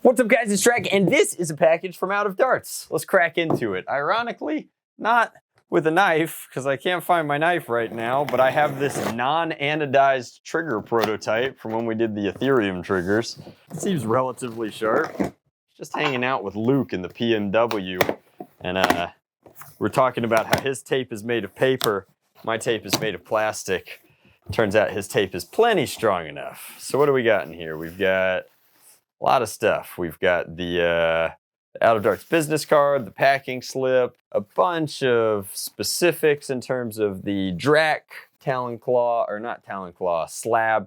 What's up guys, it's Drac, and this is a package from Out of Darts. Let's crack into it. Ironically, not with a knife, because I can't find my knife right now, but I have this non-anodized trigger prototype from when we did the Ethereum triggers. It seems relatively sharp. Just hanging out with Luke in the PMW, and we're talking about how his tape is made of paper, my tape is made of plastic. Turns out his tape is plenty strong enough. So what do we got in here? We've got a lot of stuff. We've got the Out of Darts business card, the packing slip, a bunch of specifics in terms of the Drac SLAB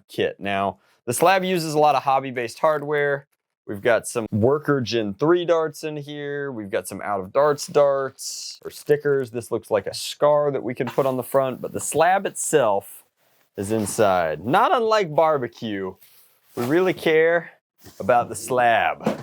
kit. Now, the SLAB uses a lot of hobby-based hardware. We've got some worker Gen 3 darts in here. We've got some Out of Darts darts or stickers. This looks like a scar that we can put on the front, but the SLAB itself is inside. Not unlike barbecue, we really care about the SLAB,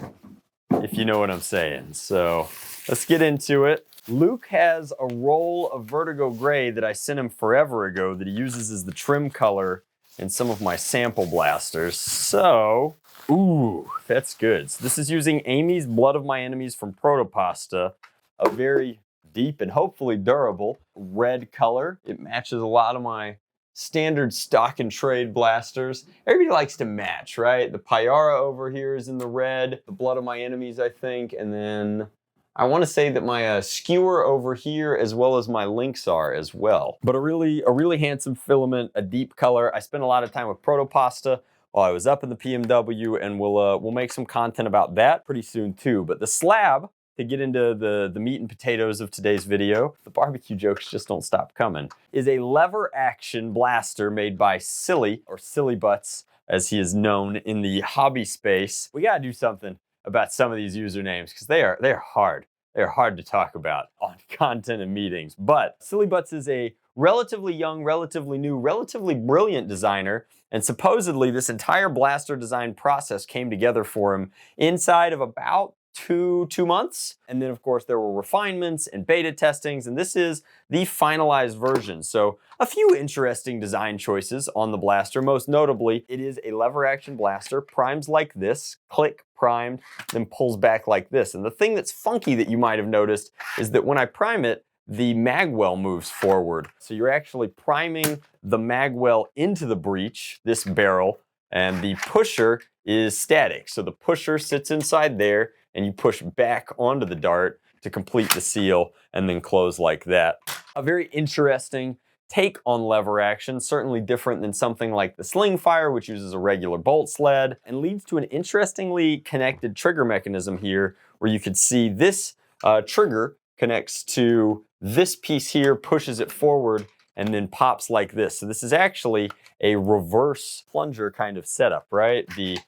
if you know what I'm saying. So let's get into it. Luke has a roll of Vertigo Gray that I sent him forever ago that he uses as the trim color in some of my sample blasters. So, ooh, that's good. So this is using Amy's Blood of My Enemies from Protopasta, a very deep and hopefully durable red color. It matches a lot of my standard stock and trade blasters. Everybody likes to match, right? The Pyara over here is in the red, the Blood of My Enemies, I think, and then I want to say that my skewer over here as well as my links are as well. But a really handsome filament, a deep color. I spent a lot of time with Protopasta while I was up in the PMW, and we'll make some content about that pretty soon too. But the SLAB, to get into the meat and potatoes of today's video, the barbecue jokes just don't stop coming, is a lever action blaster made by Silly, or Silly Butts, as he is known in the hobby space. We gotta do something about some of these usernames, because they're hard. They're hard to talk about on content and meetings. But Silly Butts is a relatively young, relatively new, relatively brilliant designer, and supposedly this entire blaster design process came together for him inside of about two months. And then of course there were refinements and beta testings, and this is the finalized version. So a few interesting design choices on the blaster. Most notably, it is a lever action blaster, primes like this, click, primed, then pulls back like this. And the thing that's funky that you might have noticed is that when I prime it, the magwell moves forward. So you're actually priming the magwell into the breech, this barrel, and the pusher is static. So the pusher sits inside there, and you push back onto the dart to complete the seal and then close like that. A very interesting take on lever action, certainly different than something like the Sling Fire, which uses a regular bolt sled, and leads to an interestingly connected trigger mechanism here, where you could see this trigger connects to this piece here, pushes it forward, and then pops like this. So this is actually a reverse plunger kind of setup, right? The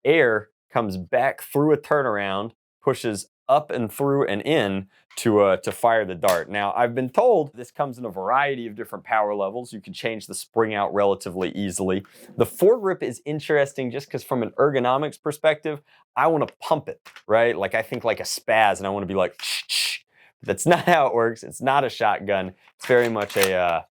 air comes back through a turnaround, pushes up and through and in to fire the dart. Now, I've been told this comes in a variety of different power levels. You can change the spring out relatively easily. The foregrip is interesting just because from an ergonomics perspective, I want to pump it, right? Like I think like a spaz, and I want to be like, shh. That's not how it works. It's not a shotgun. It's very much a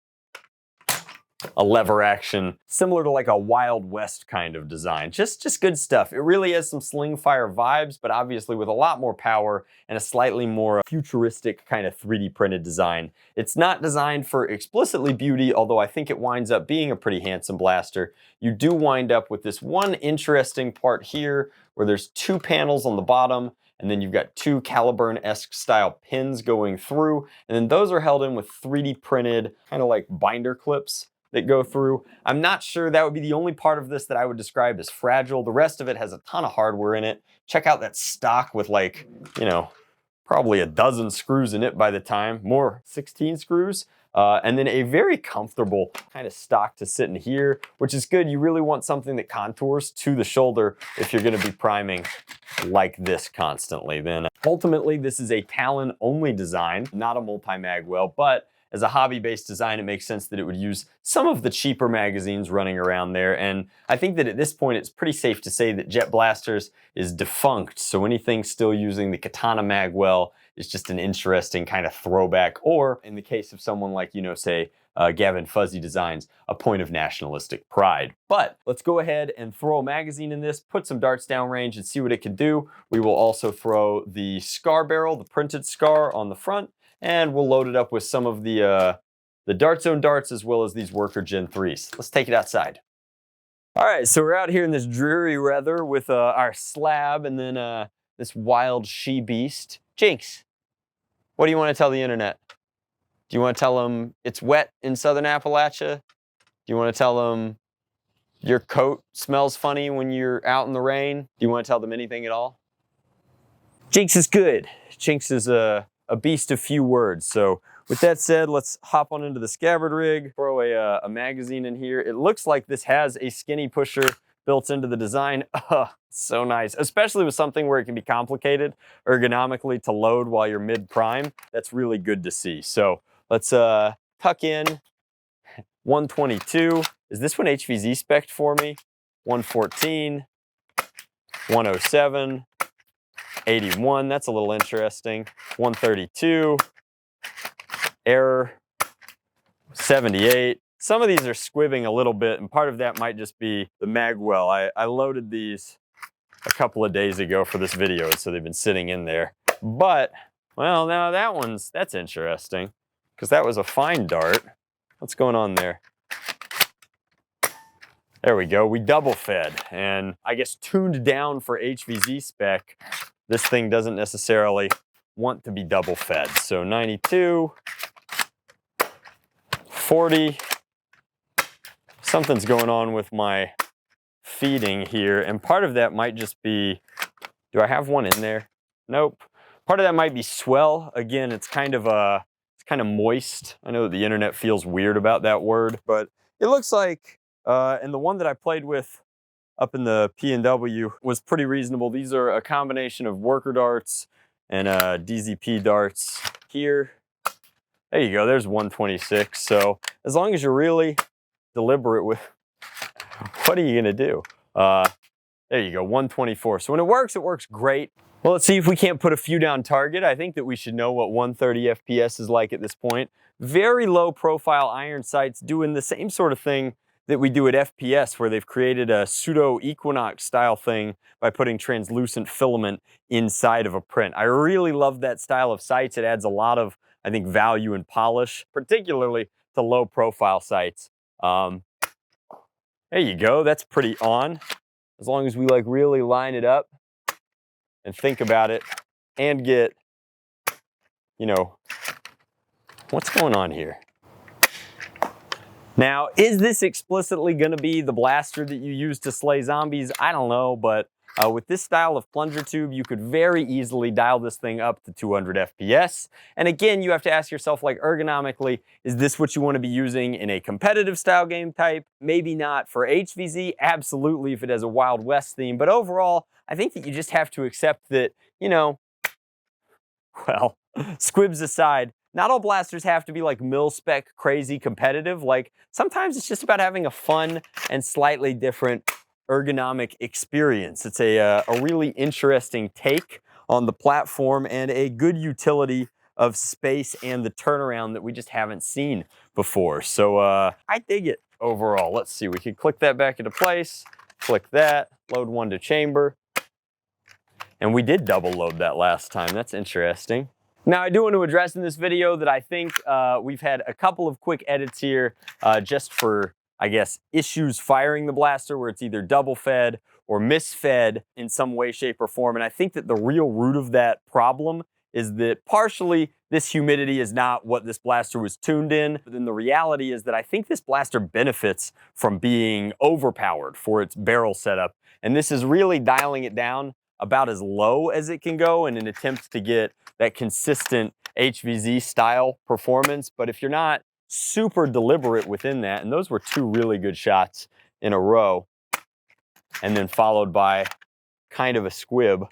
lever action, similar to like a Wild West kind of design. Just good stuff. It really has some Sling Fire vibes, but obviously with a lot more power and a slightly more futuristic kind of 3D printed design. It's not designed for explicitly beauty, although I think it winds up being a pretty handsome blaster. You do wind up with this one interesting part here where there's two panels on the bottom, and then you've got two Caliburn-esque style pins going through, and then those are held in with 3D printed kind of like binder clips that go through. I'm not sure that would be the only part of this that I would describe as fragile. The rest of it has a ton of hardware in it. Check out that stock with like, you know, probably a dozen screws in it by the time, more 16 screws. And then a very comfortable kind of stock to sit in here, which is good. You really want something that contours to the shoulder if you're gonna be priming like this constantly. Then ultimately, this is a Talon only design, not a multi-mag well, but as a hobby-based design, it makes sense that it would use some of the cheaper magazines running around there. And I think that at this point, it's pretty safe to say that Jet Blasters is defunct. So anything still using the Katana magwell is just an interesting kind of throwback. Or in the case of someone like, you know, say Gavin Fuzzy Designs a point of nationalistic pride. But let's go ahead and throw a magazine in this, put some darts downrange and see what it can do. We will also throw the scar barrel, the printed scar on the front, and we'll load it up with some of the Dart Zone darts as well as these Worker Gen 3s. Let's take it outside. All right, so we're out here in this dreary weather with our SLAB and then this wild she-beast. Jinx, what do you want to tell the internet? Do you want to tell them it's wet in southern Appalachia? Do you want to tell them your coat smells funny when you're out in the rain? Do you want to tell them anything at all? Jinx is good. Jinx is a beast of few words. So with that said, let's hop on into the scabbard rig, throw a magazine in here. It looks like this has a skinny pusher built into the design. So nice, especially with something where it can be complicated ergonomically to load while you're mid-prime. That's really good to see. So let's tuck in 122. Is this one HVZ spec'd for me? 114, 107, 81, that's a little interesting. 132, error, 78. Some of these are squibbing a little bit, and part of that might just be the magwell. I loaded these a couple of days ago for this video, so they've been sitting in there. But, well, now that's interesting, because that was a fine dart. What's going on there? There we go, we double fed, and I guess tuned down for HVZ spec, this thing doesn't necessarily want to be double fed. So 92, 40, something's going on with my feeding here, and part of that might just be, do I have one in there? Nope. Part of that might be swell. Again, it's kind of moist. I know that the internet feels weird about that word, but it looks like, and the one that I played with up in the P&W was pretty reasonable. These are a combination of worker darts and DZP darts here. There you go, there's 126. So as long as you're really deliberate with, what are you gonna do? There you go, 124. So when it works great. Well, let's see if we can't put a few down target. I think that we should know what 130 FPS is like at this point. Very low profile iron sights doing the same sort of thing that we do at FPS, where they've created a pseudo Equinox style thing by putting translucent filament inside of a print. I really love that style of sights. It adds a lot of, I think, value and polish, particularly to low profile sights. There you go, that's pretty on. As long as we like really line it up and think about it and get, you know, what's going on here? Now, is this explicitly gonna be the blaster that you use to slay zombies? I don't know, but with this style of plunger tube, you could very easily dial this thing up to 200 FPS. And again, you have to ask yourself, like, ergonomically, is this what you want to be using in a competitive style game type? Maybe not. For HVZ, absolutely, if it has a Wild West theme. But overall, I think that you just have to accept that, you know, well, squibs aside, not all blasters have to be like mil-spec crazy competitive. Like, sometimes it's just about having a fun and slightly different ergonomic experience. It's a really interesting take on the platform and a good utility of space and the turnaround that we just haven't seen before. So I dig it overall. Let's see, we can click that back into place, click that, load one to chamber. And we did double load that last time. That's interesting. Now, I do want to address in this video that I think we've had a couple of quick edits here just for, I guess, issues firing the blaster where it's either double fed or misfed in some way, shape, or form. And I think that the real root of that problem is that partially this humidity is not what this blaster was tuned in. But then the reality is that I think this blaster benefits from being overpowered for its barrel setup. And this is really dialing it down about as low as it can go in an attempt to get that consistent HVZ style performance. But if you're not super deliberate within that, and those were two really good shots in a row, and then followed by kind of a squib.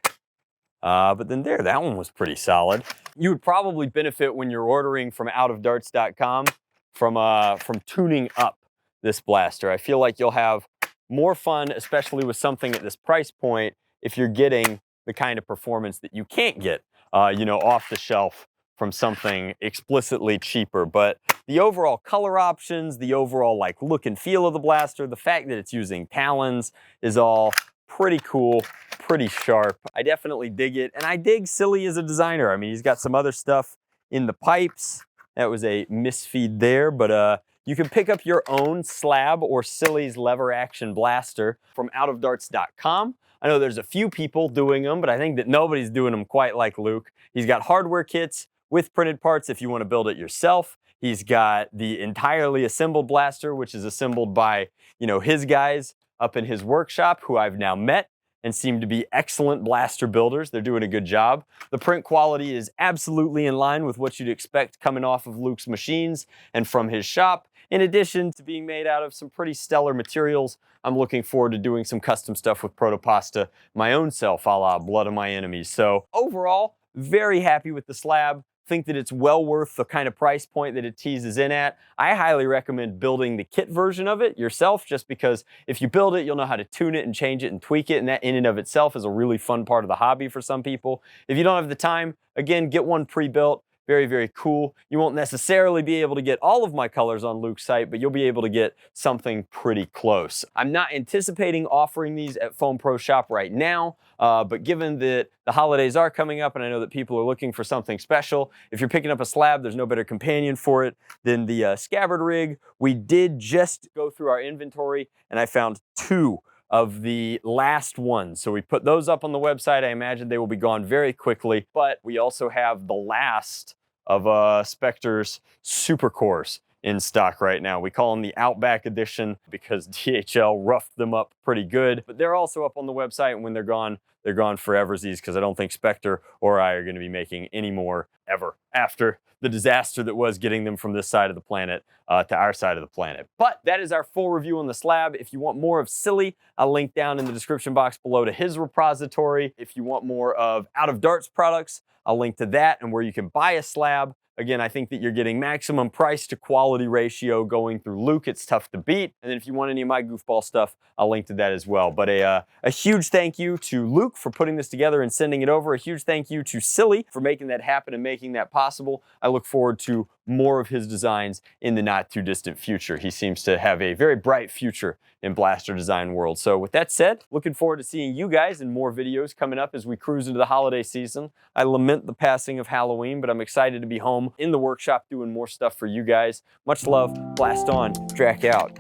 But then that one was pretty solid. You would probably benefit when you're ordering from outofdarts.com from tuning up this blaster. I feel like you'll have more fun, especially with something at this price point, if you're getting the kind of performance that you can't get, you know, off the shelf from something explicitly cheaper. But the overall color options, the overall like look and feel of the blaster, the fact that it's using talons is all pretty cool, pretty sharp. I definitely dig it, and I dig S.L.A.B as a designer. I mean, he's got some other stuff in the pipes. That was a misfeed there, but you can pick up your own S.L.A.B or S.L.A.B's lever action blaster from outofdarts.com. I know there's a few people doing them, but I think that nobody's doing them quite like Luke. He's got hardware kits with printed parts if you want to build it yourself. He's got the entirely assembled blaster, which is assembled by, you know, his guys up in his workshop, who I've now met and seem to be excellent blaster builders. They're doing a good job. The print quality is absolutely in line with what you'd expect coming off of Luke's machines and from his shop. In addition to being made out of some pretty stellar materials, I'm looking forward to doing some custom stuff with Protopasta my own self, a la Blood of My Enemies. So overall, very happy with the S.L.A.B. Think that it's well worth the kind of price point that it teases in at. I highly recommend building the kit version of it yourself, just because if you build it, you'll know how to tune it and change it and tweak it, and that in and of itself is a really fun part of the hobby for some people. If you don't have the time, again, get one pre-built. Very, very cool. You won't necessarily be able to get all of my colors on Luke's site, but you'll be able to get something pretty close. I'm not anticipating offering these at Foam Pro Shop right now, but given that the holidays are coming up and I know that people are looking for something special, if you're picking up a S.L.A.B, there's no better companion for it than the scabbard rig. We did just go through our inventory and I found 2 of the last ones. So we put those up on the website. I imagine they will be gone very quickly, but we also have the last of Spectre's Super Cores in stock right now. We call them the Outback Edition because DHL roughed them up pretty good, but they're also up on the website, and when they're gone foreversies, because I don't think Spectre or I are going to be making any more ever after the disaster that was getting them from this side of the planet to our side of the planet. But that is our full review on the S.L.A.B. If you want more of S.L.A.B, I'll link down in the description box below to his repository. If you want more of Out of Darts products, I'll link to that and where you can buy a S.L.A.B. Again, I think that you're getting maximum price to quality ratio going through Luke. It's tough to beat. And then if you want any of my goofball stuff, I'll link to that as well. But a huge thank you to Luke for putting this together and sending it over. A huge thank you to S.L.A.B for making that happen and making that possible. I look forward to more of his designs in the not too distant future. He seems to have a very bright future in blaster design world. So with that said, looking forward to seeing you guys in more videos coming up as we cruise into the holiday season. I lament the passing of Halloween, but I'm excited to be home in the workshop doing more stuff for you guys. Much love, blast on, Drac out.